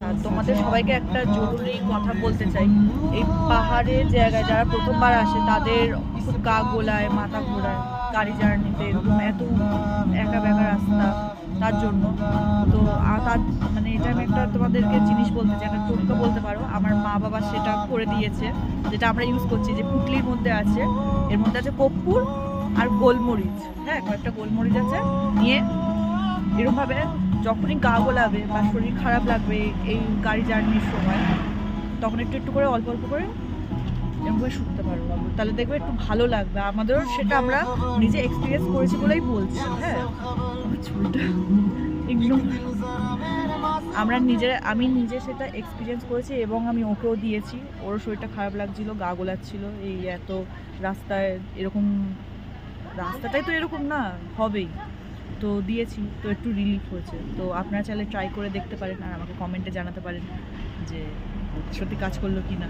আর তোমাদের সবাইকে একটা জরুরি কথা বলতে চাই, এই পাহাড়ের জায়গায় যারা প্রথমবার আসে তাদের খুব গা গোলায়, মাথা ঘোরায় গাড়ি জার্নিতে, এরকম এত একা বেকা রাস্তা, তার জন্য। তো তার মানে এটা আমি একটা তোমাদেরকে জিনিস বলতে চাই, একটা টোটকা বলতে পারো, আমার মা বাবা সেটা করে দিয়েছে, যেটা আমরা ইউজ করছি, যে পুটলির মধ্যে আছে, এর মধ্যে আছে কর্পূর আর গোলমরিচ, হ্যাঁ কয়েকটা গোলমরিচ আছে, নিয়ে এরকমভাবে যখনই গা গোলাবে বা শরীর খারাপ লাগবে এই গাড়ি জার্নির সময়, তখন একটু একটু করে অল্প অল্প করে এরকমভাবে শুকতে পারবো, তাহলে দেখবে একটু ভালো লাগবে। আমাদেরও সেটা আমরা নিজে এক্সপিরিয়েন্স করেছি বলেই বলছি। হ্যাঁ, চুলটা এগুলো আমি নিজে সেটা এক্সপিরিয়েন্স করেছি এবং আমি ওকেও দিয়েছি। ওরও শরীরটা খারাপ লাগছিল, গা গোলাচ্ছিল, এই এত রাস্তায় এরকম, রাস্তাটাই তো এরকম না হবেই, তো দিয়েছি, তো একটু রিলিফ হয়েছে। তো আপনারা চাইলে ট্রাই করে দেখতে পারেন আর আমাকে কমেন্টে জানাতে পারেন যে সত্যি কাজ করলো কি না।